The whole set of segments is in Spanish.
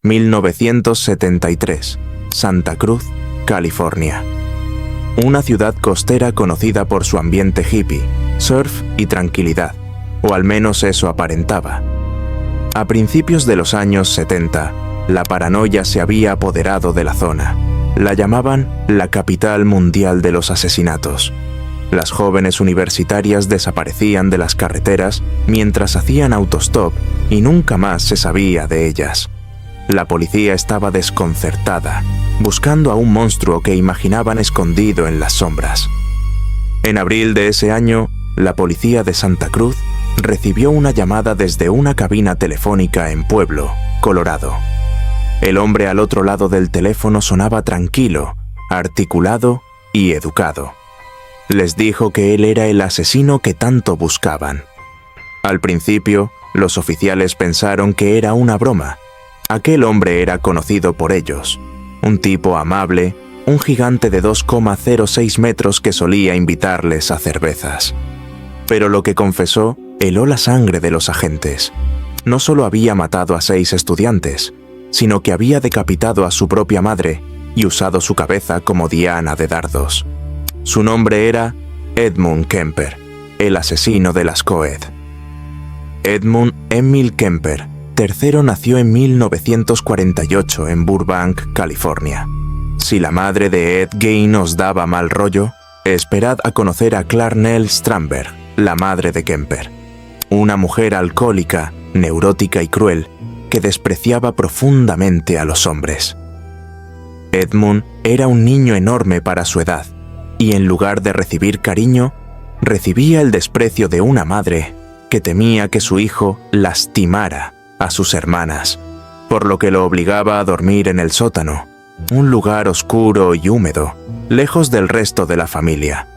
1973, Santa Cruz, California. Una ciudad costera conocida por su ambiente hippie, surf y tranquilidad, o al menos eso aparentaba. A principios de los años 70, la paranoia se había apoderado de la zona. La llamaban la capital mundial de los asesinatos. Las jóvenes universitarias desaparecían de las carreteras mientras hacían autostop y nunca más se sabía de ellas. La policía estaba desconcertada, buscando a un monstruo que imaginaban escondido en las sombras. En abril de ese año, la policía de Santa Cruz recibió una llamada desde una cabina telefónica en Pueblo, Colorado. El hombre al otro lado del teléfono sonaba tranquilo, articulado y educado. Les dijo que él era el asesino que tanto buscaban. Al principio, los oficiales pensaron que era una broma. Aquel hombre era conocido por ellos, un tipo amable, un gigante de 2,06 metros que solía invitarles a cervezas. Pero lo que confesó heló la sangre de los agentes. No solo había matado a 6 estudiantes, sino que había decapitado a su propia madre y usado su cabeza como diana de dardos. Su nombre era Edmund Kemper, el asesino de las Coed. Edmund Emil Kemper III nació en 1948 en Burbank, California. Si la madre de Ed Gein os daba mal rollo, esperad a conocer a Clarnell Strandberg, la madre de Kemper. Una mujer alcohólica, neurótica y cruel, que despreciaba profundamente a los hombres. Edmund era un niño enorme para su edad, y en lugar de recibir cariño, recibía el desprecio de una madre que temía que su hijo lastimara a sus hermanas, por lo que lo obligaba a dormir en el sótano, un lugar oscuro y húmedo, lejos del resto de la familia.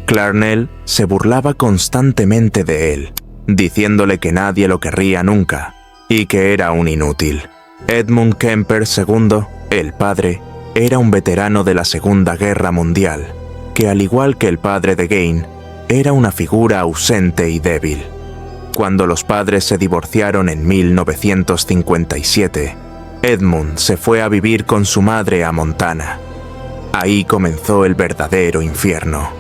Clarnell se burlaba constantemente de él, diciéndole que nadie lo querría nunca y que era un inútil. Edmund Kemper II, el padre, era un veterano de la Segunda Guerra Mundial, que al igual que el padre de Gein, era una figura ausente y débil. Cuando los padres se divorciaron en 1957, Edmund se fue a vivir con su madre a Montana. Ahí comenzó el verdadero infierno.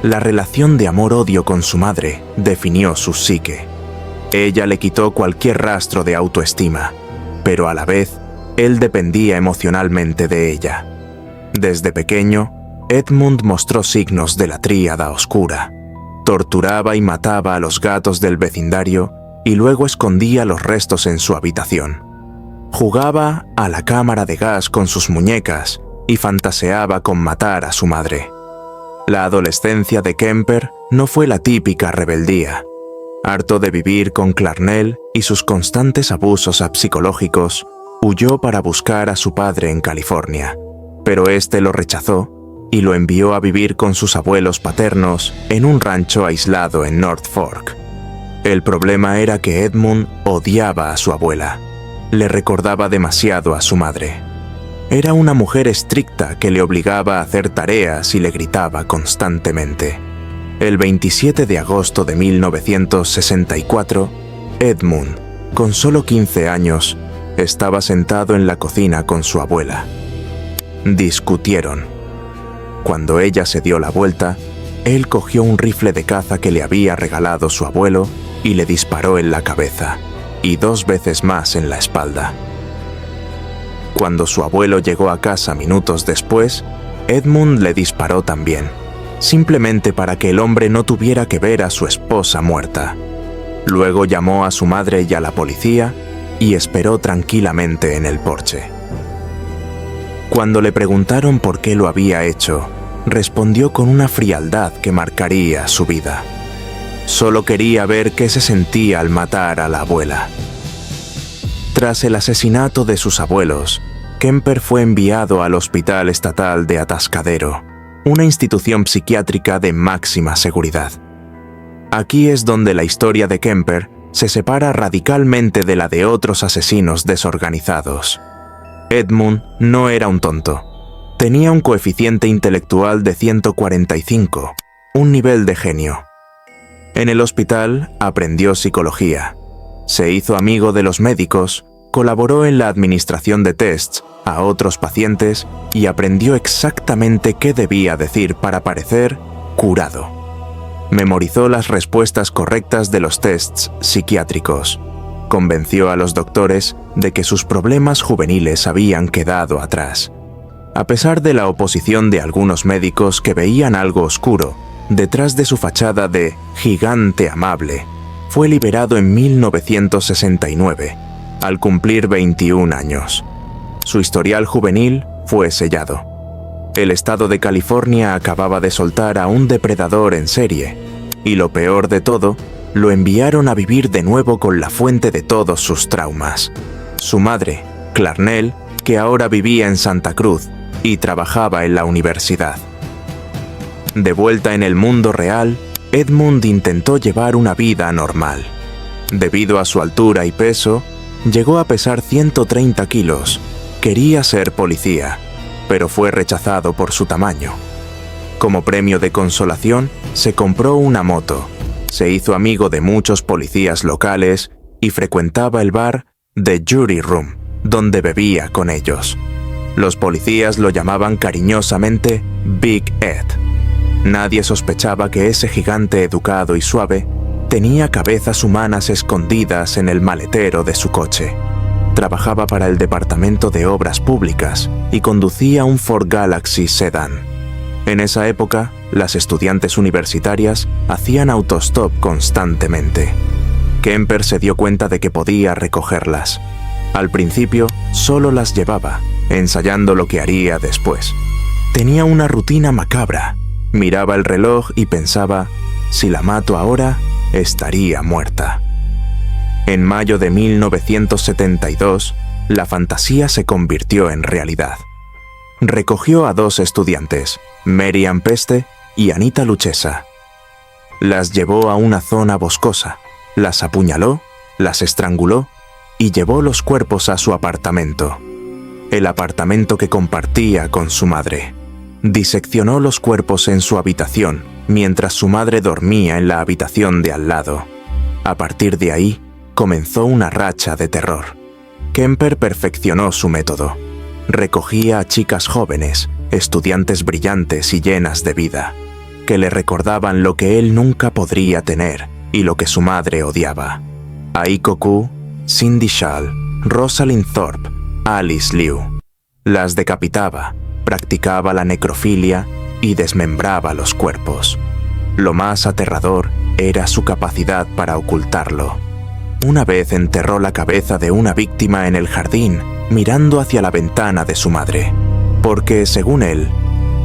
La relación de amor-odio con su madre definió su psique. Ella le quitó cualquier rastro de autoestima, pero a la vez, él dependía emocionalmente de ella. Desde pequeño, Edmund mostró signos de la tríada oscura. Torturaba y mataba a los gatos del vecindario y luego escondía los restos en su habitación. Jugaba a la cámara de gas con sus muñecas y fantaseaba con matar a su madre. La adolescencia de Kemper no fue la típica rebeldía. Harto de vivir con Clarnell y sus constantes abusos psicológicos, huyó para buscar a su padre en California, pero este lo rechazó y lo envió a vivir con sus abuelos paternos en un rancho aislado en North Fork. El problema era que Edmund odiaba a su abuela. Le recordaba demasiado a su madre. Era una mujer estricta que le obligaba a hacer tareas y le gritaba constantemente. El 27 de agosto de 1964, Edmund, con solo 15 años, estaba sentado en la cocina con su abuela. Discutieron. Cuando ella se dio la vuelta, él cogió un rifle de caza que le había regalado su abuelo y le disparó en la cabeza, y 2 veces más en la espalda. Cuando su abuelo llegó a casa minutos después, Edmund le disparó también, simplemente para que el hombre no tuviera que ver a su esposa muerta. Luego llamó a su madre y a la policía y esperó tranquilamente en el porche. Cuando le preguntaron por qué lo había hecho, respondió con una frialdad que marcaría su vida. Solo quería ver qué se sentía al matar a la abuela. Tras el asesinato de sus abuelos, Kemper fue enviado al Hospital Estatal de Atascadero, una institución psiquiátrica de máxima seguridad. Aquí es donde la historia de Kemper se separa radicalmente de la de otros asesinos desorganizados. Edmund no era un tonto. Tenía un coeficiente intelectual de 145, un nivel de genio. En el hospital aprendió psicología. Se hizo amigo de los médicos, Colaboró en la administración de tests a otros pacientes y aprendió exactamente qué debía decir para parecer curado. Memorizó las respuestas correctas de los tests psiquiátricos. Convenció a los doctores de que sus problemas juveniles habían quedado atrás. A pesar de la oposición de algunos médicos que veían algo oscuro detrás de su fachada de gigante amable, fue liberado en 1969, al cumplir 21 años. Su historial juvenil fue sellado. El estado de California acababa de soltar a un depredador en serie, y lo peor de todo, lo enviaron a vivir de nuevo con la fuente de todos sus traumas. Su madre, Clarnell, que ahora vivía en Santa Cruz y trabajaba en la universidad. De vuelta en el mundo real, Edmund intentó llevar una vida normal. Debido a su altura y peso, llegó a pesar 130 kilos. Quería ser policía, pero fue rechazado por su tamaño. Como premio de consolación, se compró una moto, se hizo amigo de muchos policías locales y frecuentaba el bar The Jury Room, donde bebía con ellos. Los policías lo llamaban cariñosamente Big Ed. Nadie sospechaba que ese gigante educado y suave tenía cabezas humanas escondidas en el maletero de su coche. Trabajaba para el Departamento de Obras Públicas y conducía un Ford Galaxy Sedan. En esa época, las estudiantes universitarias hacían autostop constantemente. Kemper se dio cuenta de que podía recogerlas. Al principio, solo las llevaba, ensayando lo que haría después. Tenía una rutina macabra. Miraba el reloj y pensaba, si la mato ahora, estaría muerta. En mayo de 1972, la fantasía se convirtió en realidad. Recogió a 2 estudiantes, Mary Ann Peste y Anita Luchesa. Las llevó a una zona boscosa, las apuñaló, las estranguló y llevó los cuerpos a su apartamento, el apartamento que compartía con su madre. Diseccionó los cuerpos en su habitación mientras su madre dormía en la habitación de al lado. A partir de ahí, comenzó una racha de terror. Kemper perfeccionó su método. Recogía a chicas jóvenes, estudiantes brillantes y llenas de vida, que le recordaban lo que él nunca podría tener y lo que su madre odiaba. Aiko Koo, Cindy Schall, Rosalind Thorpe, Alice Liu. Las decapitaba, practicaba la necrofilia y desmembraba los cuerpos. Lo más aterrador era su capacidad para ocultarlo. Una vez enterró la cabeza de una víctima en el jardín, mirando hacia la ventana de su madre, porque, según él,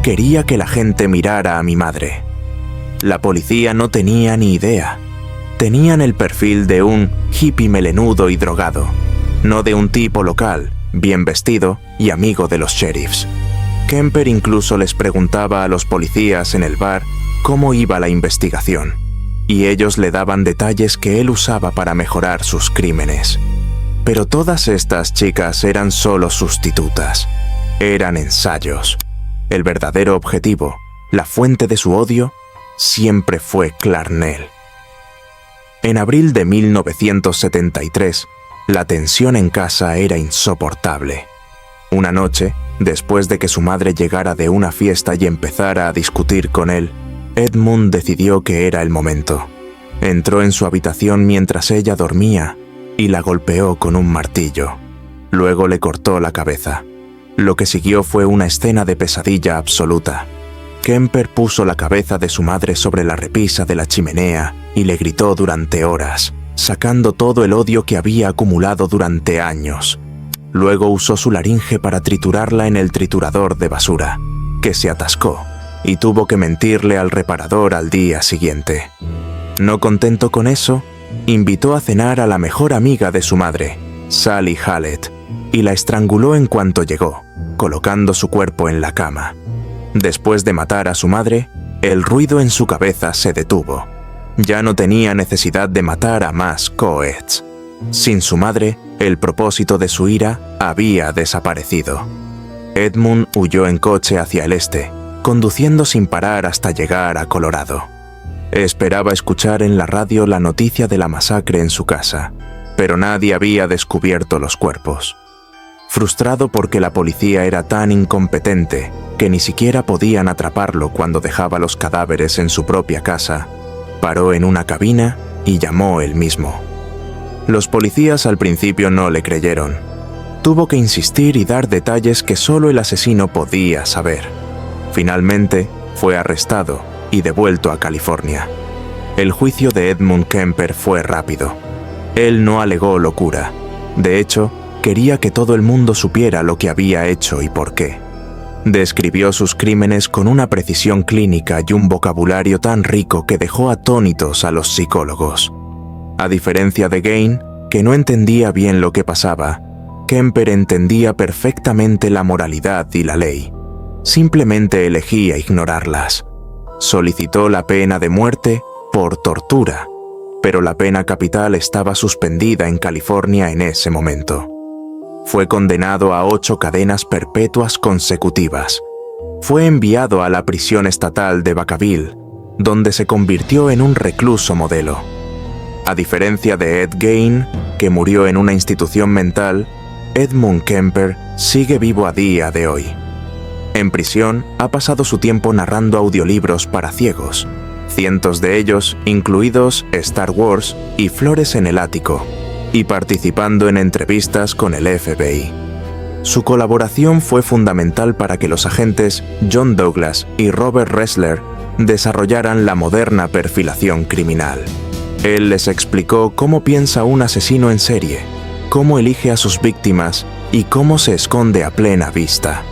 quería que la gente mirara a mi madre. La policía no tenía ni idea. Tenían el perfil de un hippie melenudo y drogado, no de un tipo local, bien vestido y amigo de los sheriffs. Kemper incluso les preguntaba a los policías en el bar cómo iba la investigación, y ellos le daban detalles que él usaba para mejorar sus crímenes. Pero todas estas chicas eran solo sustitutas. Eran ensayos. El verdadero objetivo, la fuente de su odio, siempre fue Clarnell. En abril de 1973, la tensión en casa era insoportable. Una noche, después de que su madre llegara de una fiesta y empezara a discutir con él, Edmund decidió que era el momento. Entró en su habitación mientras ella dormía y la golpeó con un martillo. Luego le cortó la cabeza. Lo que siguió fue una escena de pesadilla absoluta. Kemper puso la cabeza de su madre sobre la repisa de la chimenea y le gritó durante horas, sacando todo el odio que había acumulado durante años. Luego usó su laringe para triturarla en el triturador de basura, que se atascó, y tuvo que mentirle al reparador al día siguiente. No contento con eso, invitó a cenar a la mejor amiga de su madre, Sally Hallett, y la estranguló en cuanto llegó, colocando su cuerpo en la cama. Después de matar a su madre, el ruido en su cabeza se detuvo. Ya no tenía necesidad de matar a más Coeds. Sin su madre, el propósito de su ira había desaparecido. Edmund huyó en coche hacia el este, conduciendo sin parar hasta llegar a Colorado. Esperaba escuchar en la radio la noticia de la masacre en su casa, pero nadie había descubierto los cuerpos. Frustrado porque la policía era tan incompetente que ni siquiera podían atraparlo cuando dejaba los cadáveres en su propia casa, paró en una cabina y llamó él mismo. Los policías al principio no le creyeron. Tuvo que insistir y dar detalles que solo el asesino podía saber. Finalmente, fue arrestado y devuelto a California. El juicio de Edmund Kemper fue rápido. Él no alegó locura. De hecho, quería que todo el mundo supiera lo que había hecho y por qué. Describió sus crímenes con una precisión clínica y un vocabulario tan rico que dejó atónitos a los psicólogos. A diferencia de Gain, que no entendía bien lo que pasaba, Kemper entendía perfectamente la moralidad y la ley. Simplemente elegía ignorarlas. Solicitó la pena de muerte por tortura, pero la pena capital estaba suspendida en California en ese momento. Fue condenado a 8 cadenas perpetuas consecutivas. Fue enviado a la prisión estatal de Vacaville, donde se convirtió en un recluso modelo. A diferencia de Ed Gein, que murió en una institución mental, Edmund Kemper sigue vivo a día de hoy. En prisión, ha pasado su tiempo narrando audiolibros para ciegos, cientos de ellos, incluidos Star Wars y Flores en el ático, y participando en entrevistas con el FBI. Su colaboración fue fundamental para que los agentes John Douglas y Robert Ressler desarrollaran la moderna perfilación criminal. Él les explicó cómo piensa un asesino en serie, cómo elige a sus víctimas y cómo se esconde a plena vista.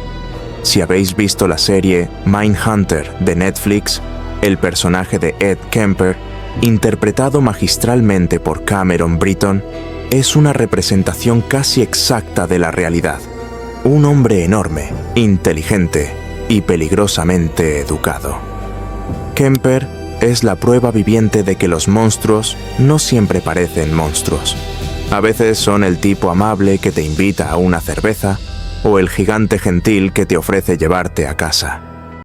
Si habéis visto la serie Mindhunter de Netflix, el personaje de Ed Kemper, interpretado magistralmente por Cameron Britton, es una representación casi exacta de la realidad. Un hombre enorme, inteligente y peligrosamente educado. Kemper es la prueba viviente de que los monstruos no siempre parecen monstruos. A veces son el tipo amable que te invita a una cerveza o el gigante gentil que te ofrece llevarte a casa.